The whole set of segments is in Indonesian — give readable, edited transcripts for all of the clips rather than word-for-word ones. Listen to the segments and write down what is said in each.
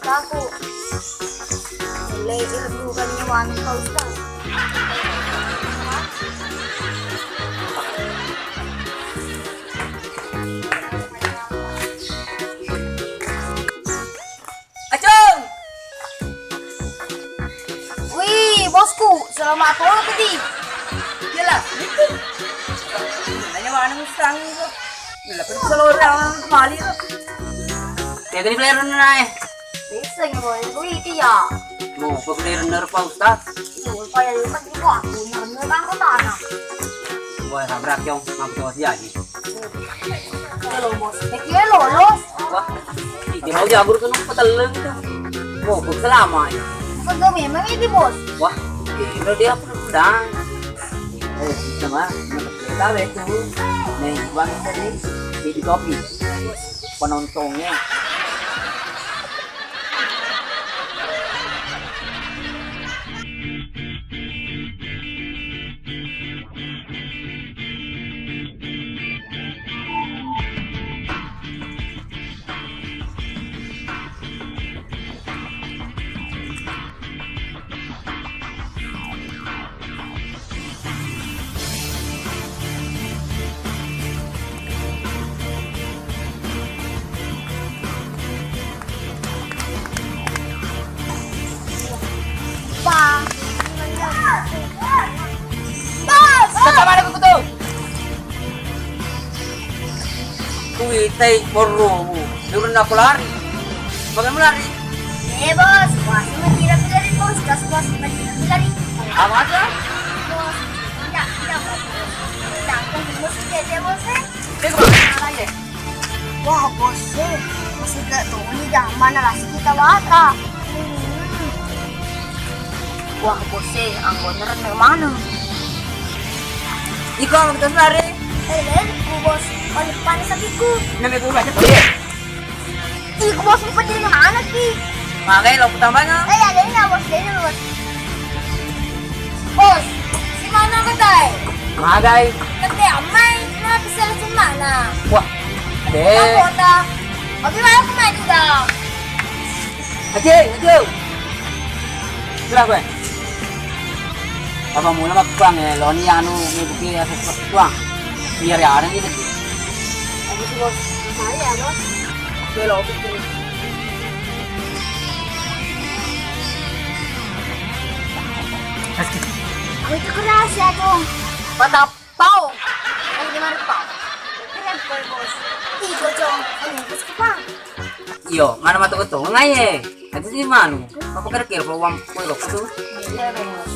aku. Mulai bukannya wangi Pak Ustaz. Acung! Wih, bosku, selamat pulang tadi. Yalah, gitu. Hanya mana musang itu. Yalah, pergi seluruh orang kembali itu. Kayak tadi player naik. Bisa nggak boleh duit ya. Mau ke player Pak Ustaz. Itu kayak lipat di aku, bener kan kok tanah. Boleh sabrak Yong, mampu coba aja. Kalau bos, kira lolos. Wah, dia mau jabur ke numpa teleng itu. Mau ke selama ya. Kagak memang ini bos. Wah, kira dia pedang. Sama, kita itu. Nih, bang tadi di kopi. Penontonnya. Bang. Bos. Mana aku tuh? Kuitai porromu, turun aku lari. Bagaimana lari? Bos. Wah, cuma kira dari bos. Gas bos, cuma kira dari. Apa aja? Bos. Tidak bos. Tidak, bos dia bos. Dia kemana ya? Wah, bos. Bos tidak tahu ini jangan mana lah kita wata. Wah, bos, anggota dari mana? Ikaw, kita lari. Bos, paling panas sakiku. Namanya gue baca tuh. Iku bos mau pergi ke mana ki? Makanya lo pertamanya. Ada ini bos, ini bos. Bos, di mana ketai? Magai. Ketai amai, kenapa bisa di mana? Wah, Kamu kota. Oke, mana aku main juga. Acung. Berapa gue? Apa mula makbang ya? Lo ni anu ni bukti asas makbang. Biar ya orang gitu. Aku sih bos, saya bos. Belok itu. Asik. Aku itu keras ya dong. Patap pau. Kamu gimana pau? Keren bos. Tiga dong. Kamu bos kepang. Iyo, mana matu ketu ngai itu sih manu. Apa kira-kira kalau uang kue lo itu? Iya bos.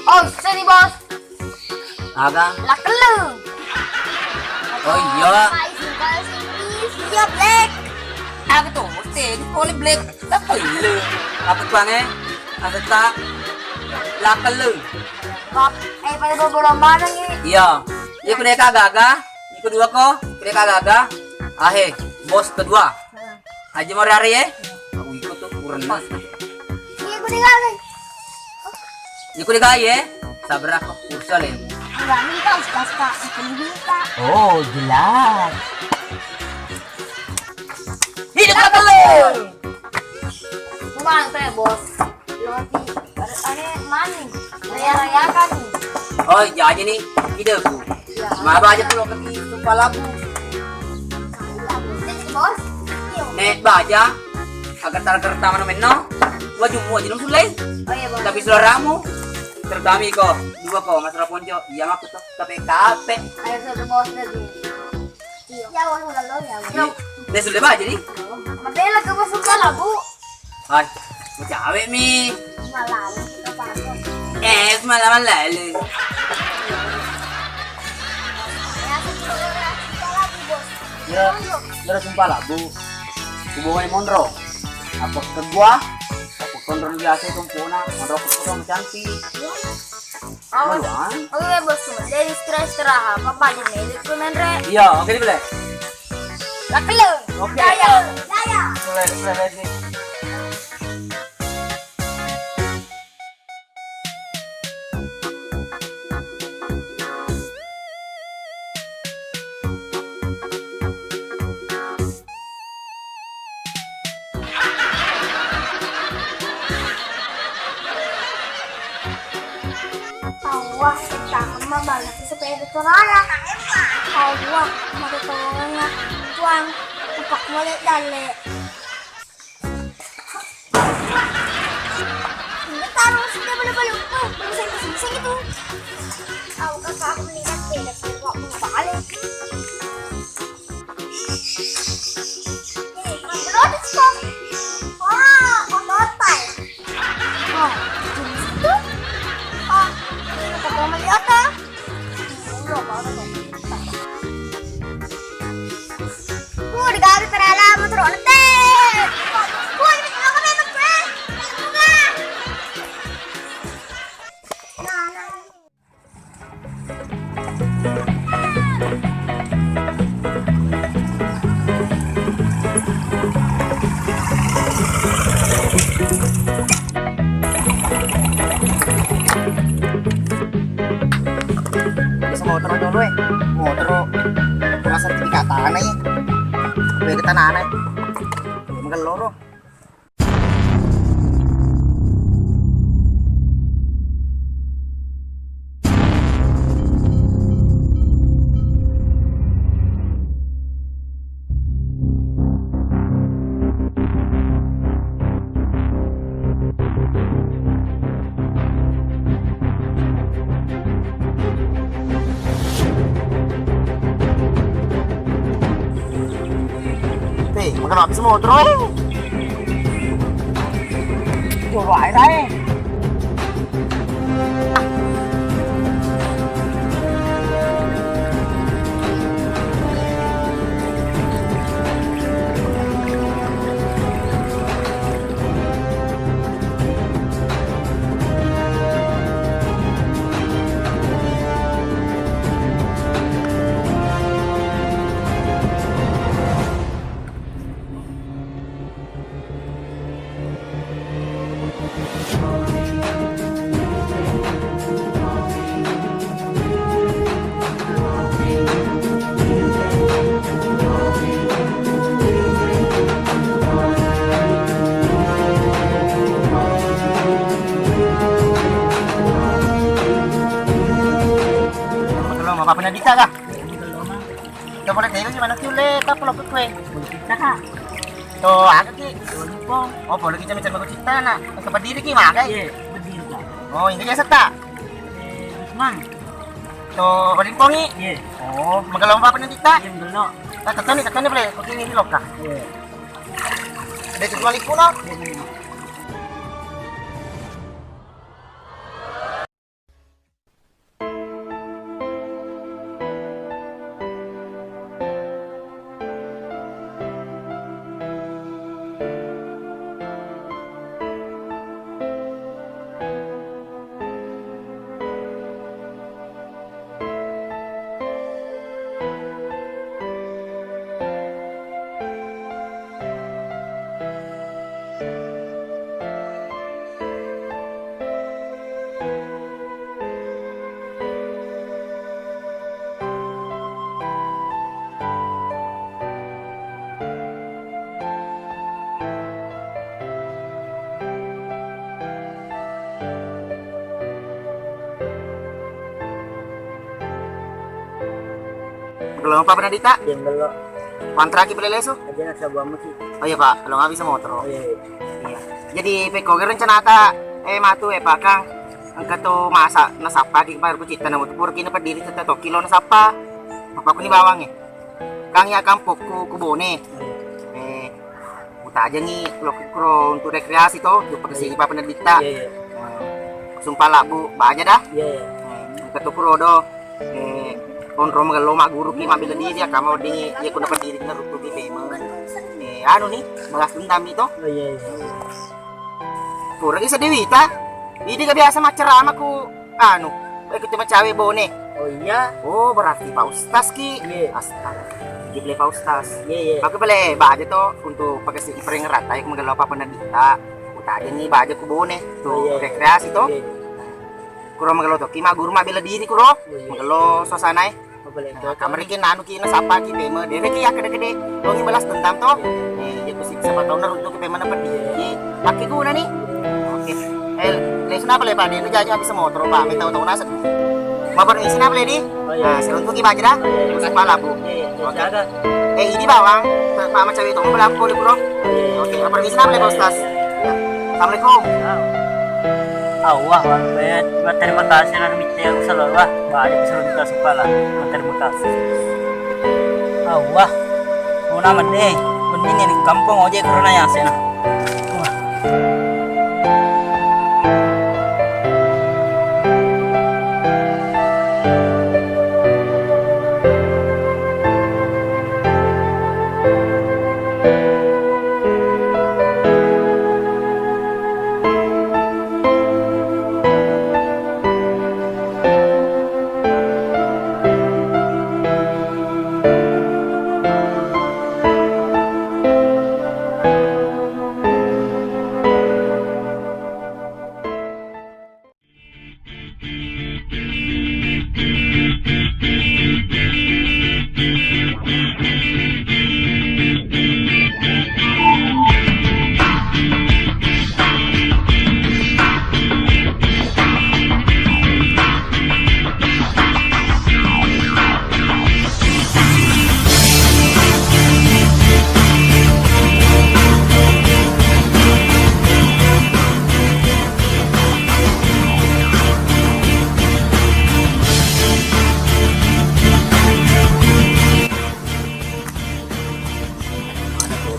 Oh, sini bos. Agak. Lah keleng. Oh iya. Iya black. Aku tuh mesti di poli black. Apa itu? Apa tuangnya? Ada tak? Lakal lu. Kap, pada bobo mana nih? Iya. Iya kuda kagak. Ini kedua kok. Kuda kagak. Ahe, bos kedua. Haji mau hari ya? Aku ikut tuh kurang. Iya gue kali. Ini kuda kaya. Sabar aku kursa le. Enggak minta ustaz kak, minta. Oh jelas. Hidup lakal lu. Bukan teh bos. Loti, ada maning. Raya-rayakan nih. Oh jadi nih hidupku. Maaf aja tuh lo kaki kepala aku. Bos. Nek baja. Agar tarker taman menno. Wajib mau jadi sulai. Oh iya bos. Tapi saudaramu terkami kok dua kok masalah ponco iya aku tuh tapi kape Ayo sudah bos tadi. Iya bos udah lo ya. deh sudah baca nih Matela ke bos suka lah bu. ay mau cawe mi Malam kita pasok. semalam lalu Ya sudah lagi bos. ya sumpah lah bu hubungan monro apa kedua aku kontrol biasa kumpulna monro kumpulna cantik maluan Oke bos, dari istirahat apa aja nih? Itu menre. iya oke nih boleh Lakelo. Oke. Daya. boleh lagi Mabalak sa sepeda ko rara. Awa, matutulungan niya. Tuwang, upakmulit dali. Hindi tarong sila balabalok to. Balusay ito. Awa ka sa akong linas. Nagsiwa ko na bakali. Mabalot ko. Pamotay. Jenis itu? Kata melihat ah? Ulo, baru dong. Digamit para alam mo turon natin! Ini ako na ito, pre! Alam mo nga! Motor dulu motor punya sertifikat tanah ya beli tanah aneh mungkin loro makan habis motor puro air aja Papanya Dika kah? Kita boleh tahu gimana sih ulit? Apa lo kue? Boleh kita kah? Tuh agak ki. Oh boleh kita mencari bagus cita nak. Tempat diri ki mah kah? Iya berdiri kah. Oh ini biasa tak? Mang. Tuh paling pongi. Iya. Oh magalang papanya Dika? Iya belum. Tekan ni boleh. Kau ini lo kah? Iya. Ada kecuali kuno? Kalau Pak Pernadita? Yang belok. Kontraki beli lesu? Aja nak sebuah musik. Oh iya Pak, kalau nggak bisa motor. Oh iya. Iya. Jadi peko rencana ta matu Pak Kang. Angkat tuh masa nasapa di bayar kucita na motor kini berdiri teta to kilo nasapa. Apa aku ni bawang Kang ya kampuk kubone. Uta aja nih kro untuk rekreasi to, untuk pergi Pak Pernadita. Iya. Sumpah lah Bu, aja dah. Iya. Angkat tuh kurodo. Kontrol magalo maguro ki mabila diri ya kamu di ya kuno berdiri na rutu di pema anu nih balas dendam itu Oh iya. pura ki sa dewita hindi ka biasa macerama ku anu ikut cuma cawe bone Oh iya. oh berarti Pak Ustaz ki Iya. astaga di beli Pak Ustaz Iya. aku beli baja to untuk pakai si pering rata yang magalo apa Pernadita utaya nih baja ku bone tuh rekreasi to kuro magalo to ki maguro mabila diri kuro magalo suasana kamar iki nanu ki na sapa ki pema dere ki akade-kade dongi balas dendam to ya kusip sa pataw na runto ki pema na padi pakai guna ni oke leso na pala pa di no jaja habis sa motor pa may taw-taw na sa Mau berisi apa Lady? Nah, seruntuk baju dah. Usah kepala bu. Oke. Ada. Ini bawang. Pak macam itu mau beli apa di bro? Oke, mau berisi apa Lady Ustaz? Ya. Assalamualaikum. Wah, terima kasih na rumit aku selalu wah. Balik sa lutas pala. Terima kasih. Wah. Una man mending ini kampung ojek corona ya sena. Wah.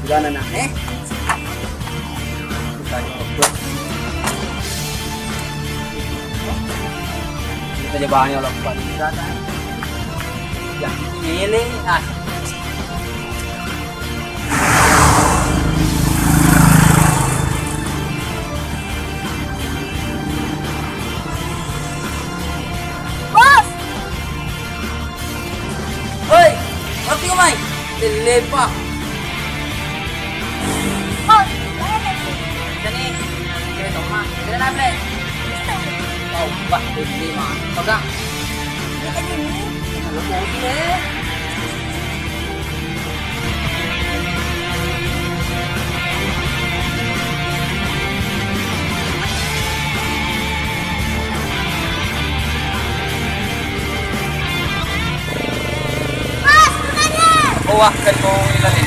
Gana na kita jabahannya ulang balik sana yang ini Bos! oi mati kumai lepa Bos, mana sih? sini kita toma kita nabre oh bah ini mah pegang Kita ini. lu putih deh Bos, bukannya. oh wah kan mau ilalim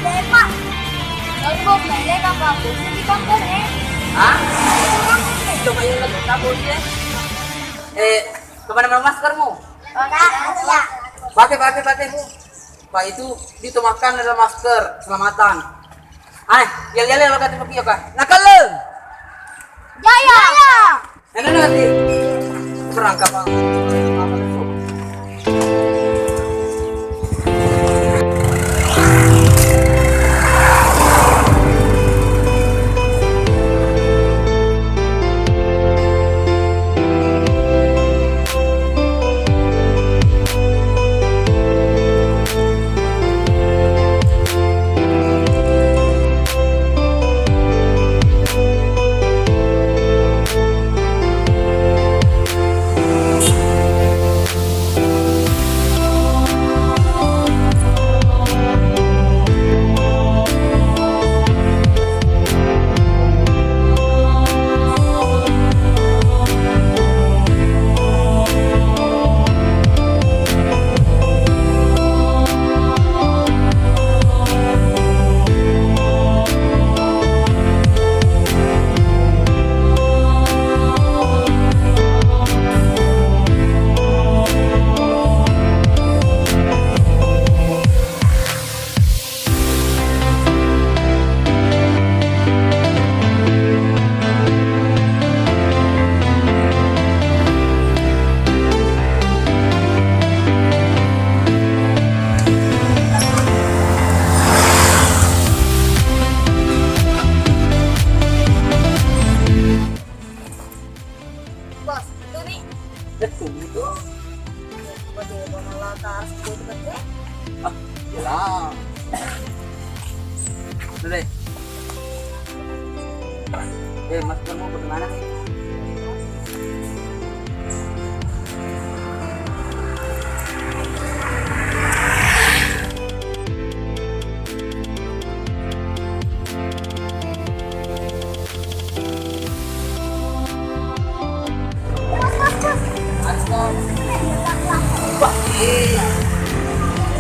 Lepak. Kalau bos lele kapal, di kampung hah coba yang lagi tabur ya kemana maskermu Ya. pakai Pak itu makan adalah masker selamatan yel lo kata pakai kah nakal lo Jaya. enak nanti berangkat bang Bos, itu nih. betul itu Bos, malah taruh sepuluh dekat. jelas itu deh maskermu bagaimana nih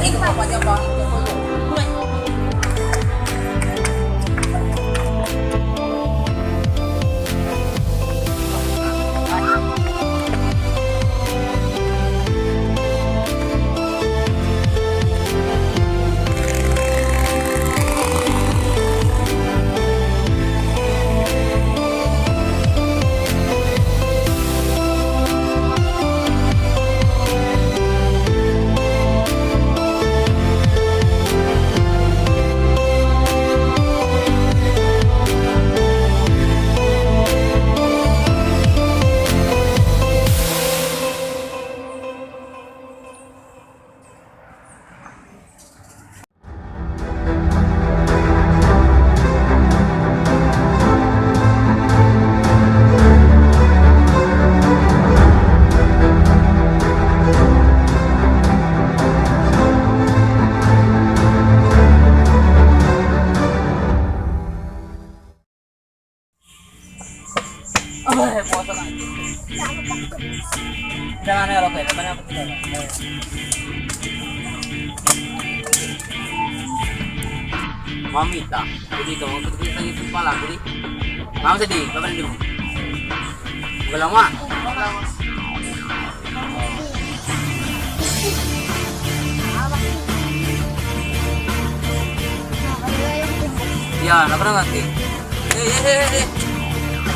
Ikaw pa niya ba? Mulai. Jangan ya oke, teman apa tidak? Mami tak, jadi kamu untuk kita itu kepala, jadi mau sedih, kapan di rumah? Udah lama? Ya, nak pernah ngerti?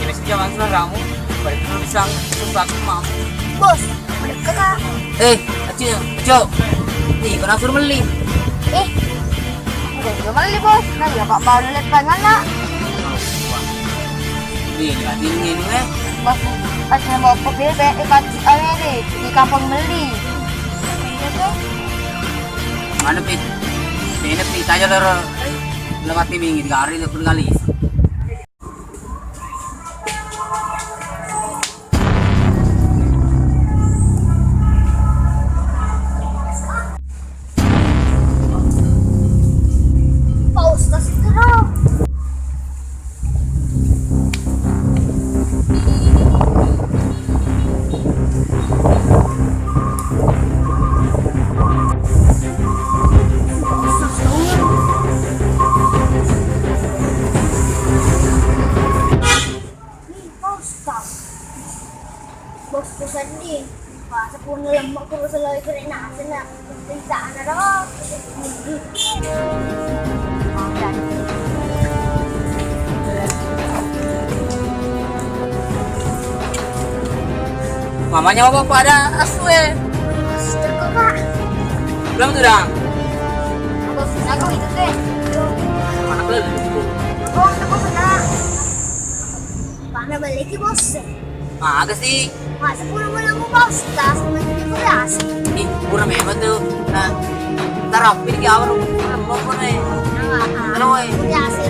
Ini sejauh mana kamu? Balik dulu bisa sumpah mau. Bos, udah kakak. Cok. Nih, kena suruh beli. Udah juga beli bos. Nah ya pak mau lihat pengen nak. Nih, ini. Bos, pas mau pergi ikat ini di kampung beli. Mana pit? Ini pit aja lor. Lemat timing di hari itu kali. Bos ko sedih. Sa puno lang mo ko sa lagi ko rin natin na. Tintaan na daw. Mamanya mau bawa ada asu Master ko ka. Belum tuh dang. Bos, ako ito din. Mana belum? Bos, ako na. Paano balik bos? Agak sih. Sa puno mo lang mo bos. Taas mo hindi ko ras. Ih, kurang memang tuh. Nah, ntar pilih ke awal. Mau apa nih? Ano eh? Kasi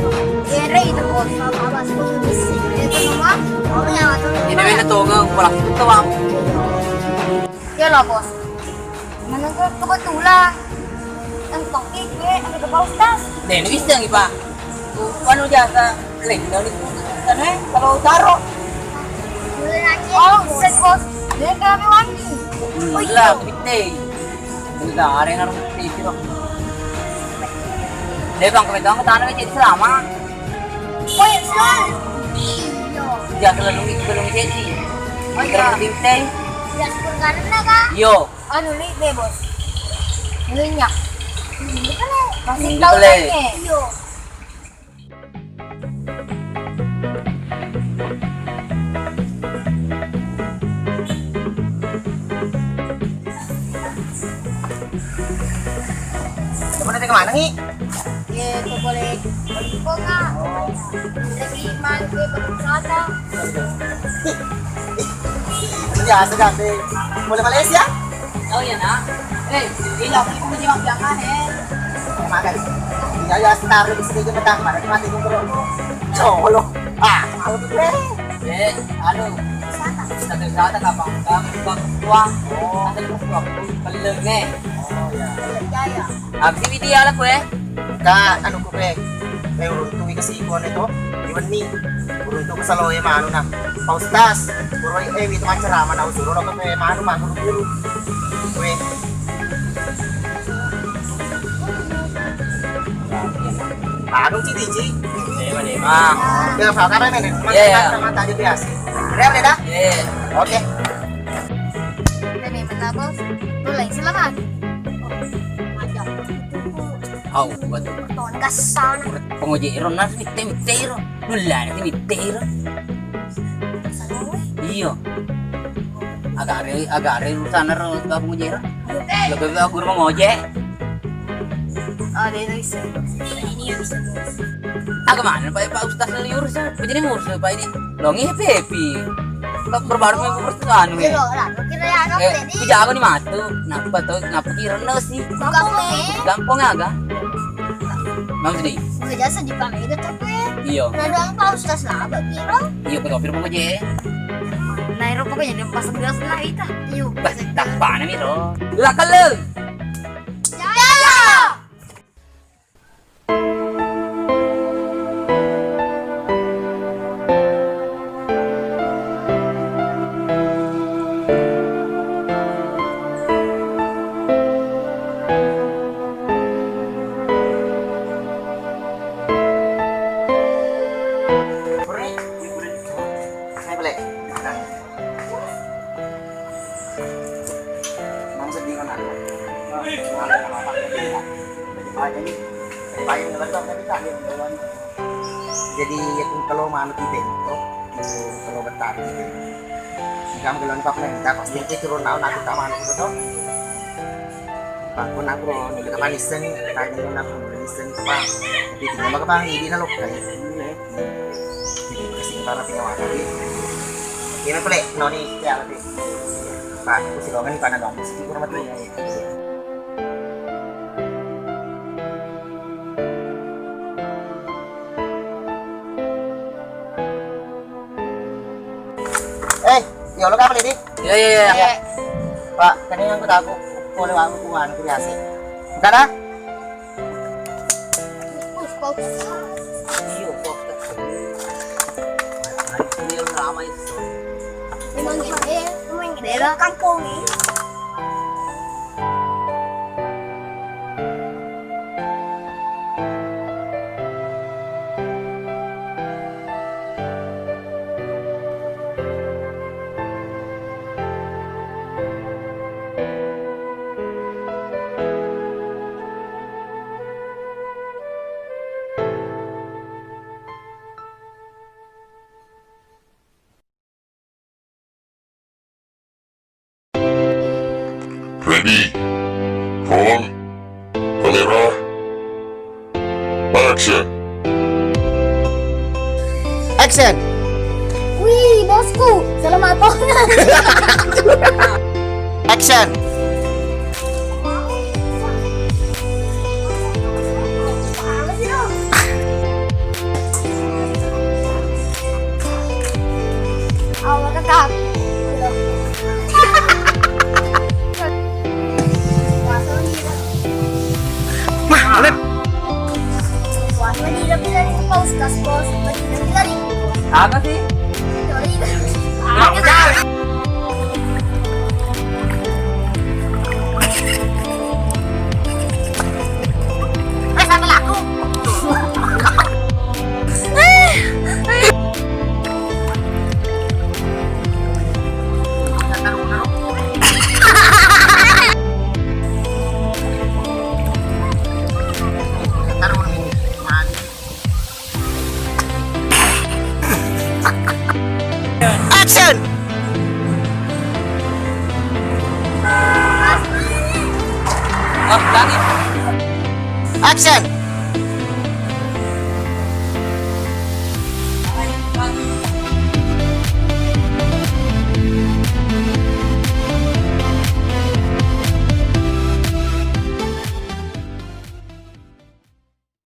ere ito bos. Mababas ko yung bisi. Ito naman. Mamaya matulog. Ini mana tuh nggak pulang itu bang. Ya lah bos. Menurut kebetulan. Ang tokik gue, ang nagpapaustas. Deh, ini bisa nggak pak? Panu jasa link dari kan kalau taruh. Oh, set bos. Dia kami wangi. Lah, gede. Ini dah ada yang harus itu. Deh bang, kebetulan ke tanah jadi selama. Oh, ya selalu. Jangan selalu jadi. Oh, iya. Terus gede. Ya, sekarang na ka. Yo. Ano ulit deh bos? Ngunyak. Hindi ka na. Kasi Hindi daw pala na eh. eh. Yo. Coba nanti kemana nih? Ito boleh. Balik ko nga. Lagi man ko pagkakata. Biasa ganti. Boleh Malaysia? Oh ya nak. Ilang ko mo di magbiyakan Makan. Iya ya star di sini kita mana mati kumpul. Colo. Aku tuh ano, sa kalsada kapag uang, sa kalsada palang Oh ya. Jaya. Abis ini dia lah kue. Ka ano ko pre? May uruntu kasi ko nito. Iwan ni. Uruntu ko sa loye mano na. Paustas. Puro wito man cerama na usuro ko pre mano mano dulu. Kue. Anong si DJ? Lima. Kaya pa kami men. Yeah. Mata tayo bias. Real na? Yeah. Okay. Dami matapos. Tulay sila man. Aw, waduh. Ton kasana. Pengojero na mitero. Wala na mitero. Iyo. Agak-agak urusan na ro ka pengojero. Laga ako mengojek. Oh, dito isa. Ini yung isa. Mana Pak Ustaz na urusan. Jadi ngurus Pak ini. Longi happy. Tak berbaru mau perasaan we. Kiro lah, kira ya ano Eh, pwede. kuja ako ni Matu. Napa to? Napa kira na sih? Gampang aga. Mau sedih. Kerja sedih kami itu tapi. Iyo. Nadang paustas lah, kiro. Iyo ko pero mo je. Nairo pa kanya yung pasang gas na ita. Iyo. Tak pa na miro. Lakal. Yaya! Saya balik. Mang sedih kan aku. Jadi itu kalau mana kita kalau betah gitu. Jika menggelon pak nih, tak pasti itu turun naon aku tak mana itu tuh. Pakun aku nih kita manisan, kayak nih aku manisan pak. Tapi tinggal apa bang ini nalo kayak ini. Kasih para pengawas lagi. Ini pelek noni ya nanti. Pak, aku sih longan di panah dong. Mesti kurang mati. Ya lo kapal ini? Ya. Pak, kan yang aku tahu boleh aku tuan aku biasa. Bukan ah? Iyo kok. Ini ramai itu. Memang gede lah kampung ini. Ready, roll, kamera, action. Action. Wih, bosku, selamat pagi. Action. Awal kakak. Ulit. Wah, manila-pila rin ang paustas, boss. Manila-pila rin. Apa sih? Action. Oh, langit. Action.